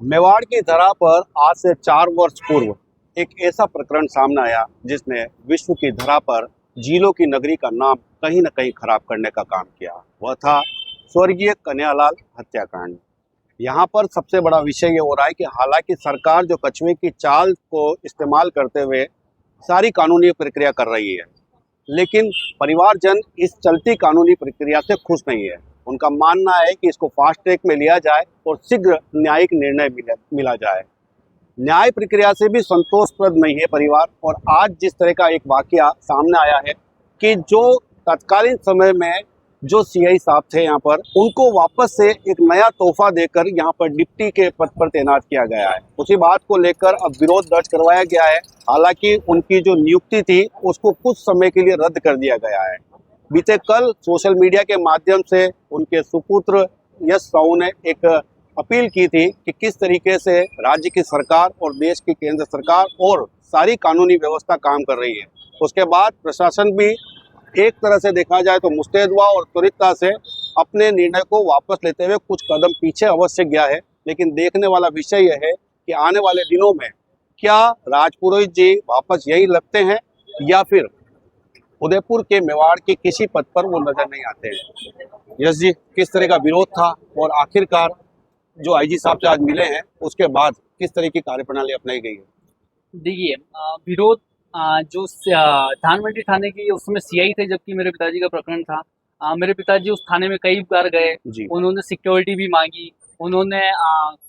मेवाड़ की धरा पर आज से 4 वर्ष पूर्व एक ऐसा प्रकरण सामने आया जिसने विश्व की धरा पर झीलों की नगरी का नाम कहीं न कहीं खराब करने का काम किया। वह था स्वर्गीय कन्हैयालाल हत्याकांड। यहाँ पर सबसे बड़ा विषय ये हो रहा है कि हालांकि सरकार जो कछुए की चाल को इस्तेमाल करते हुए सारी कानूनी प्रक्रिया कर रही है, लेकिन परिवारजन इस चलती कानूनी प्रक्रिया से खुश नहीं है। उनका मानना है कि इसको फास्ट ट्रैक में लिया जाए और शीघ्र न्यायिक निर्णय मिला जाए। न्याय प्रक्रिया से भी संतोषप्रद नहीं है परिवार। और आज जिस तरह का एक वाकया सामने आया है कि जो तत्कालीन समय में जो सीआई साहब थे यहाँ पर, उनको वापस से एक नया तोहफा देकर यहाँ पर डिप्टी के पद पर तैनात किया गया है। उसी बात को लेकर अब विरोध दर्ज करवाया गया है। हालांकि उनकी जो नियुक्ति थी उसको कुछ समय के लिए रद्द कर दिया गया है। बीते कल सोशल मीडिया के माध्यम से उनके सुपुत्र यश साहू ने एक अपील की थी कि किस तरीके से राज्य की सरकार और देश की केंद्र सरकार और सारी कानूनी व्यवस्था काम कर रही है। उसके बाद प्रशासन भी एक तरह से देखा जाए तो मुस्तैद हुआ और त्वरितता से अपने निर्णय को वापस लेते हुए कुछ कदम पीछे अवश्य गया है। लेकिन देखने वाला विषय यह है कि आने वाले दिनों में क्या राजपुरोहित जी वापस यही लगते हैं या फिर उदयपुर के मेवाड़ के किसी पद पर वो नजर नहीं आते हैं। यश जी, किस तरह का विरोध था और आखिरकार जो आईजी साहब से आज मिले हैं उसके बाद किस तरह की कार्यप्रणाली अपनाई गई है? देखिए, विरोध जो धानमंडी थाने की उस समय सीआई थे, जबकि मेरे पिताजी का प्रकरण था। मेरे पिताजी उस थाने में कई बार गए, उन्होंने सिक्योरिटी भी मांगी, उन्होंने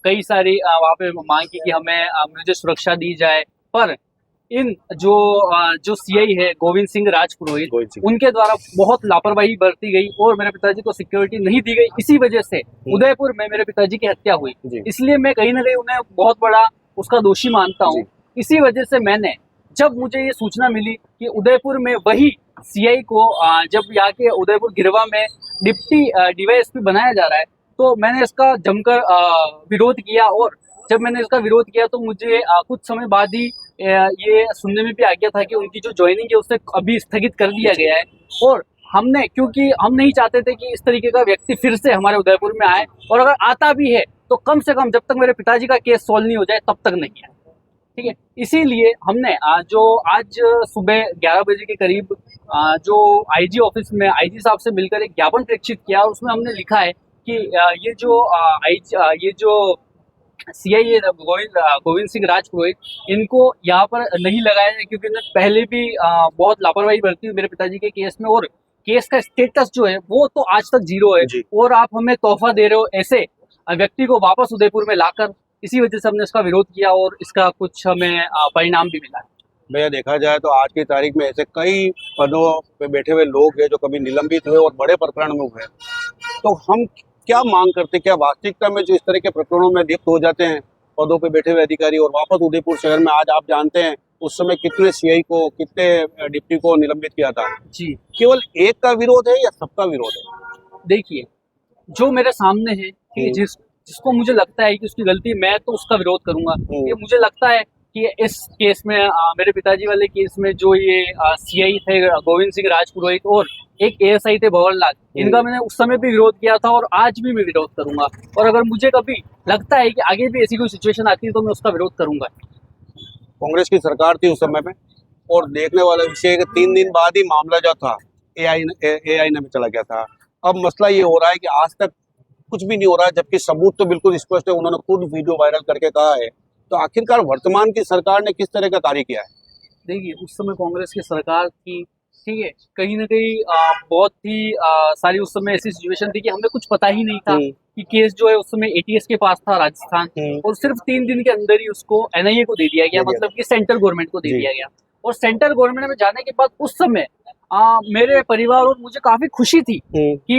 कई सारी वहाँ पे मांग की कि हमें मुझे सुरक्षा दी जाए। पर इन जो सीआई है गोविंद सिंह राजपुरोहित, उनके द्वारा बहुत लापरवाही बरती गई और मेरे पिताजी को सिक्योरिटी नहीं दी गई। इसी वजह से उदयपुर में मेरे पिताजी की हत्या हुई। इसलिए मैं कहीं ना कहीं उन्हें बहुत बड़ा उसका दोषी मानता हूँ। इसी वजह से मैंने, जब मुझे ये सूचना मिली कि उदयपुर में वही सीआई को जब यहाँ के उदयपुर गिरवा में डिप्टी डीवाईएसपी बनाया जा रहा है, तो मैंने इसका जमकर विरोध किया। और जब मैंने इसका विरोध किया तो मुझे कुछ समय बाद ही ये सुनने में भी आ गया था कि उनकी जो ज्वाइनिंग है उसे अभी स्थगित कर दिया गया है। और हमने, क्योंकि हम नहीं चाहते थे कि इस तरीके का व्यक्ति फिर से हमारे उदयपुर में आए, और अगर आता भी है तो कम से कम जब तक मेरे पिताजी का केस सॉल्व नहीं हो जाए तब तक नहीं आए। ठीक है, इसीलिए हमने आज सुबह 11 बजे के करीब जो आईजी ऑफिस में आईजी साहब से मिलकर एक ज्ञापन प्रेषित किया और उसमें हमने लिखा है कि ये जो सीआई है गोविंद सिंह राजपुरोहित, इनको यहाँ पर नहीं लगाया है क्योंकि इन्होंने पहले भी बहुत लापरवाही बरती हुई मेरे पिताजी के केस में, और केस का स्टेटस जो है वो तो आज तक 0 है। और आप हमें तोहफा दे रहे हो ऐसे व्यक्ति को वापस उदयपुर में लाकर। इसी वजह से हमने इसका विरोध किया और इसका कुछ हमें परिणाम भी मिला है। भैया, देखा जाए तो आज की तारीख में ऐसे कई पदों पे बैठे हुए लोग हैं जो कभी निलंबित हुए और बड़े प्रकरण में हुए, तो हम क्या मांग करते, क्या वास्तविकता में जो इस तरह के प्रकरणों में लिप्त हो जाते हैं पदों पे बैठे हुए अधिकारी और वापस उदयपुर शहर में, आज आप जानते हैं उस समय कितने सीआई को, कितने डिप्टी को निलंबित किया था जी, केवल एक का विरोध है या सबका विरोध है? देखिए, जो मेरे सामने है कि जिसको मुझे लगता है कि उसकी गलती, मैं तो उसका विरोध करूंगा। ये मुझे लगता है कि इस केस में मेरे पिताजी वाले केस में जो ये सीआई थे गोविंद सिंह राजपुरोहित और एक एएसआई थे भंवरलाल, इनका मैंने उस समय भी विरोध किया था और आज भी मैं विरोध करूंगा। और अगर मुझे कभी लगता है कि आगे भी ऐसी कोई सिचुएशन आती है तो मैं उसका विरोध करूंगा। कांग्रेस की सरकार थी उस समय में, और देखने वाला विषय है कि 3 दिन बाद ही मामला जो था एआई में चला गया था। अब मसला ये हो रहा है कि आज तक कुछ भी नहीं हो रहा है, जबकि सबूत तो बिल्कुल स्पष्ट है, उन्होंने खुद वीडियो वायरल करके कहा है। तो आखिरकार वर्तमान की सरकार ने किस तरह का कार्य किया है? देखिए, उस समय कांग्रेस की सरकार थी, ठीक है, कहीं ना कहीं बहुत ही सारी उस समय ऐसी सिचुएशन थी कि हमें कुछ पता ही नहीं था कि केस जो है उस समय एटीएस के पास था राजस्थान, और सिर्फ 3 दिन के अंदर ही उसको एनआईए को दे दिया गया, मतलब कि सेंट्रल गवर्नमेंट को दे दिया गया। और सेंट्रल गवर्नमेंट में जाने के बाद उस समय मेरे परिवार और मुझे काफी खुशी थी कि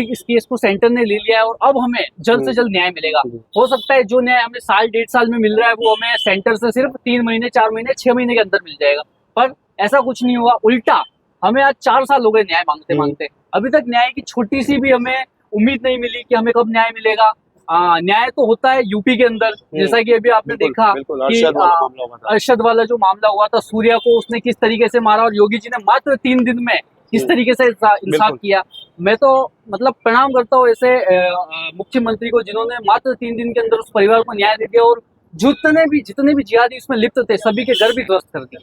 इस केस को सेंटर ने ले लिया है और अब हमें जल्द से जल्द न्याय मिलेगा। हो सकता है जो न्याय हमें 1.5 साल में मिल रहा है वो हमें सेंटर से सिर्फ 3 महीने, 4 महीने, 6 महीने के अंदर मिल जाएगा। पर ऐसा कुछ नहीं हुआ, उल्टा हमें आज 4 साल हो गए न्याय मांगते मांगते। अभी तक न्याय की छोटी सी भी हमें उम्मीद नहीं मिली कि हमें कब न्याय मिलेगा। न्याय तो होता है यूपी के अंदर, जैसा कि अभी आपने देखा कि अरशद वाला जो मामला हुआ था, सूर्या को उसने किस तरीके से मारा और योगी जी ने मात्र 3 दिन में किस तरीके से इंसाफ बिल्कुल। किया। मैं तो मतलब प्रणाम करता हूँ ऐसे मुख्यमंत्री को जिन्होंने मात्र 3 दिन के अंदर उस परिवार को न्याय दे दिया और जितने भी जिहादी उसमें लिप्त थे सभी के घर भी ध्वस्त कर दिए।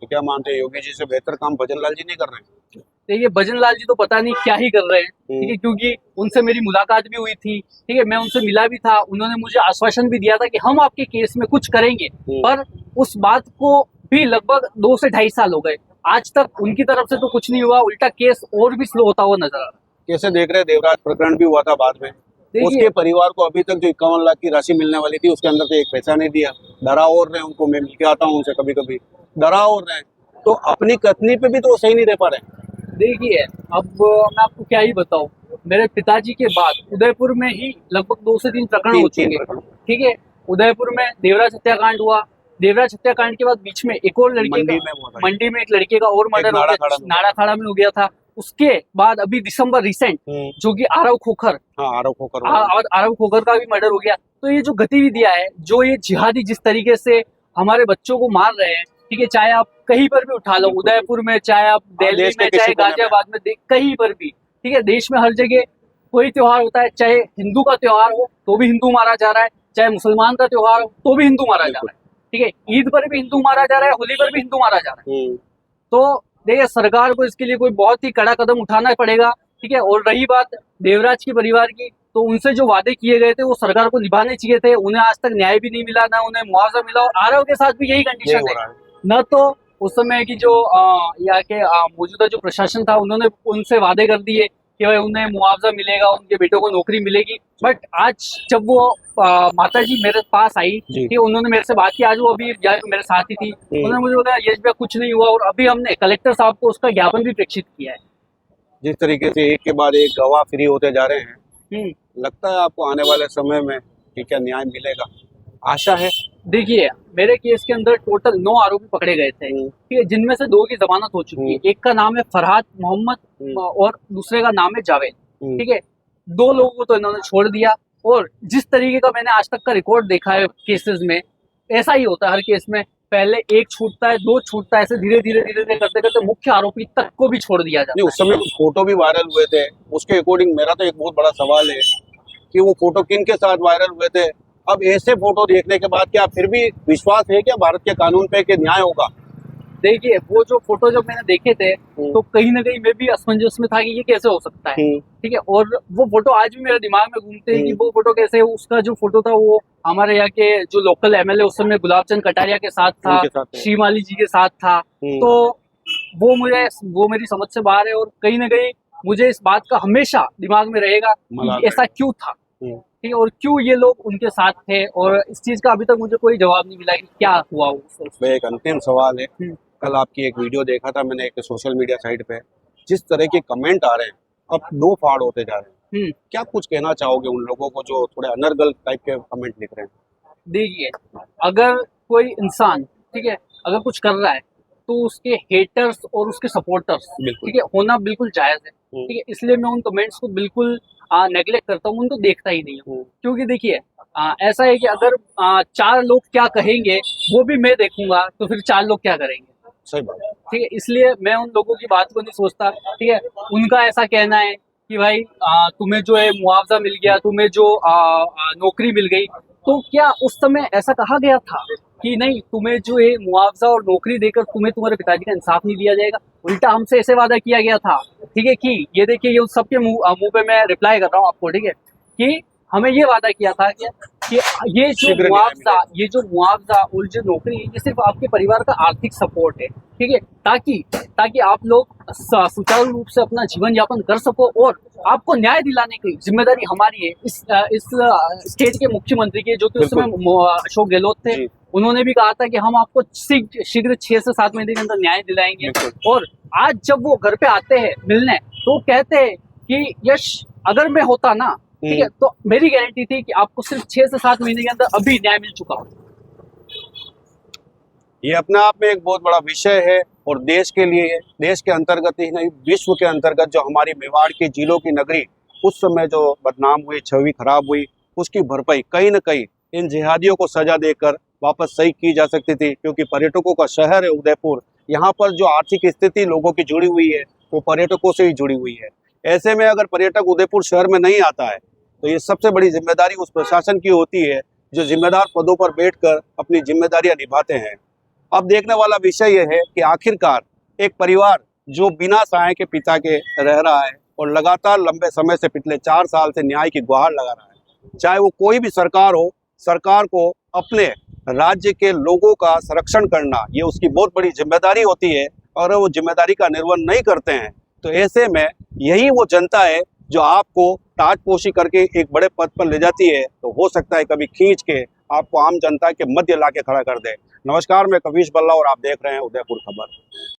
तो क्या मानते हैं, योगी जी से बेहतर काम भजन लाल जी नहीं कर रहे हैं? देखिए भजन लाल जी तो पता नहीं क्या ही कर रहे हैं, ठीक है, क्योंकि उनसे मेरी मुलाकात भी हुई थी, ठीक है, मैं उनसे मिला भी था, उन्होंने मुझे आश्वासन भी दिया था कि हम आपके केस में कुछ करेंगे, पर उस बात को भी लगभग 2 से 2.5 साल हो गए, आज तक उनकी तरफ से तो कुछ नहीं हुआ, उल्टा केस और भी स्लो होता हुआ नजर आ रहा है। कैसे देख रहे हैं, देवराज प्रकरण भी हुआ था बाद में, उसके परिवार को अभी तक जो 51 लाख की राशि मिलने वाली थी उसके अंदर से एक पैसा नहीं दिया, डरा और रहे उनको, मैं मिलके आता हूँ उनसे कभी कभी, डरा और रहे, तो अपनी कथनी पे भी तो वो सही नहीं रह पा रहे। देखिए अब मैं आपको क्या ही बताऊं, मेरे पिताजी के बाद उदयपुर में ही लगभग 2 से 3 प्रकरण हो चुके हैं, ठीक है, उदयपुर में देवराज हत्याकांड हुआ, देवराज हत्याकांड के बाद बीच में एक और लड़के का मंडी में एक लड़के का और मर्डर हो गया, नाड़ाखाड़ा में हो गया था, उसके बाद अभी दिसंबर रिसेंट जो कि आरव खोखर का भी मर्डर हो गया। तो ये जो गतिविधियां है, जो ये जिहादी जिस तरीके से हमारे बच्चों को मार रहे हैं, ठीक है, चाहे आप कहीं पर भी उठा लो, उदयपुर में, चाहे आप दिल्ली में, चाहे गाजियाबाद में, कहीं पर भी, ठीक है, देश में हर जगह कोई त्योहार होता है, चाहे हिंदू का त्योहार हो तो भी हिंदू मारा जा रहा है, चाहे मुसलमान का त्योहार हो तो भी हिंदू मारा जा रहा है, ठीक है, ईद पर भी हिंदू मारा जा रहा है, होली पर भी हिंदू मारा जा रहा है। तो देखिए सरकार को इसके लिए कोई बहुत ही कड़ा कदम उठाना पड़ेगा, ठीक है। और रही बात देवराज के परिवार की, तो उनसे जो वादे किए गए थे वो सरकार को निभाने चाहिए थे, उन्हें आज तक न्याय भी नहीं मिला, ना उन्हें मुआवजा मिला, और आरव के साथ भी यही कंडीशन है, न तो उस समय की जो यहाँ के मौजूदा जो प्रशासन था उन्होंने उनसे वादे कर दिए कि भाई उन्हें मुआवजा मिलेगा, उनके बेटों को नौकरी मिलेगी, बट आज जब वो माता जी मेरे पास आई कि उन्होंने मेरे से बात की, आज वो अभी मेरे साथ ही थी, उन्होंने मुझे बताया यश भैया कुछ नहीं हुआ, और अभी हमने कलेक्टर साहब को उसका ज्ञापन भी प्रेषित किया है। जिस तरीके से एक के बाद एक गवाह फ्री होते जा रहे हैं, लगता है आपको आने वाले समय में कि क्या न्याय मिलेगा, आशा है? देखिए मेरे केस के अंदर टोटल 9 आरोपी पकड़े गए थे, ठीक है, जिनमें से 2 की जमानत हो चुकी है, एक का नाम है फरहाद मोहम्मद और दूसरे का नाम है जावेद, ठीक है, 2 लोगों को तो इन्होंने छोड़ दिया, और जिस तरीके का मैंने आज तक का रिकॉर्ड देखा है केसेस में, ऐसा ही होता है हर केस में, पहले 1 छूटता है, 2 छूटता है, ऐसे धीरे धीरे करते करते मुख्य आरोपी तक को भी छोड़ दिया जाता है। उस समय कुछ फोटो भी वायरल हुए थे, उसके अकॉर्डिंग मेरा तो एक बहुत बड़ा सवाल है कि वो फोटो किन के साथ वायरल हुए थे। अब ऐसे फोटो देखने के बाद क्या फिर भी विश्वास है क्या भारत के कानून पे कि न्याय होगा? देखिए वो जो फोटो जब मैंने देखे थे तो कहीं ना कहीं मैं भी असमंजस में था कि ये कैसे हो सकता है, ठीक है, और वो फोटो आज भी मेरे दिमाग में घूमते हैं कि वो फोटो कैसे, उसका जो फोटो था वो हमारे यहाँ के जो लोकल एमएलए उस समय गुलाब चंद कटारिया के साथ था, श्रीमाली जी के साथ था, तो वो मेरी समझ से बाहर है, और कहीं ना कहीं मुझे इस बात का हमेशा दिमाग में रहेगा कि ऐसा क्यों था, ठीक है, और क्यों ये लोग उनके साथ थे, और इस चीज का अभी तक मुझे कोई जवाब नहीं मिला कि क्या हुआ। एक अंतिम सवाल है, कल आपकी एक वीडियो देखा था मैंने एक सोशल मीडिया साइट पे, जिस तरह के कमेंट आ रहे हैं अब 2 फाड़ होते जा रहे हैं, क्या कुछ कहना चाहोगे उन लोगों को जो थोड़े अनर्गल टाइप के कमेंट लिख रहे हैं? देखिए अगर कोई इंसान, ठीक है, अगर कुछ कर रहा है तो उसके हेटर्स और उसके सपोर्टर्स, ठीक है, होना बिल्कुल जायज है, ठीक है, इसलिए मैं उन कमेंट्स को बिल्कुल नेग्लेक्ट करता हूँ, उनको देखता ही नहीं हूँ, क्योंकि देखिए ऐसा है कि अगर 4 लोग क्या कहेंगे वो भी मैं देखूंगा तो फिर 4 लोग क्या करेंगे, सही बात, ठीक है, इसलिए मैं उन लोगों की बात को नहीं सोचता, ठीक है, उनका ऐसा कहना है कि भाई तुम्हें जो है मुआवजा मिल गया, तुम्हें जो नौकरी मिल गई, तो क्या उस समय ऐसा कहा गया था कि नहीं तुम्हें जो है मुआवजा और नौकरी देकर तुम्हें तुम्हारे पिताजी का इंसाफ नहीं दिया जाएगा? उल्टा हमसे ऐसे वादा किया गया था, ठीक है, कि ये देखिए ये सबके मुंह पे मैं रिप्लाई कर रहा हूँ आपको, ठीक है, कि हमें ये वादा किया था कि ये जो मुआवजा और जो नौकरी है ये सिर्फ आपके परिवार का आर्थिक सपोर्ट है, ठीक है, ताकि आप लोग सुचारू रूप से अपना जीवन यापन कर सको, और आपको न्याय दिलाने की जिम्मेदारी हमारी है इस स्टेट के मुख्यमंत्री की, जो कि उस समय अशोक गहलोत थे, उन्होंने भी कहा था कि हम आपको शीघ्र 6 से 7 महीने के अंदर न्याय दिलाएंगे, और आज जब वो घर पे आते हैं मिलने तो कहते हैं कि यश अगर मैं होता ना, ठीक है, तो मेरी गारंटी थी कि आपको सिर्फ 6 से 7 महीने के अंदर अभी न्याय मिल चुका। ये अपने आप में एक बहुत बड़ा विषय है, और देश के लिए, देश के अंतर्गत ही नहीं विश्व के अंतर्गत जो हमारी मेवाड़ की झीलों की नगरी उस समय जो बदनाम हुई, छवि खराब हुई, उसकी भरपाई कहीं न कहीं इन जिहादियों को सजा देकर वापस सही की जा सकती थी, क्योंकि पर्यटकों का शहर है उदयपुर, यहाँ पर जो आर्थिक स्थिति लोगों की जुड़ी हुई है, वो पर्यटकों से ही जुड़ी हुई है। ऐसे में अगर पर्यटक उदयपुर शहर में नहीं आता है तो ये सबसे बड़ी जिम्मेदारी उस प्रशासन की होती है जो जिम्मेदार पदों पर बैठकर अपनी जिम्मेदारियां निभाते हैं। अब देखने वाला विषय यह है कि आखिरकार एक परिवार जो बिना सहाय के पिता के रह रहा है और लगातार लंबे समय से पिछले 4 साल से न्याय की गुहार लगा रहा है, चाहे वो कोई भी सरकार हो, सरकार को अपने राज्य के लोगों का संरक्षण करना ये उसकी बहुत बड़ी जिम्मेदारी होती है। और वो जिम्मेदारी का निर्वहन नहीं करते हैं तो ऐसे में यही वो जनता है जो आपको ताजपोशी करके एक बड़े पद पर ले जाती है, तो हो सकता है कभी खींच के आपको आम जनता के मध्य लाके खड़ा कर दे। नमस्कार, मैं कविश बल्ला और आप देख रहे हैं उदयपुर खबर।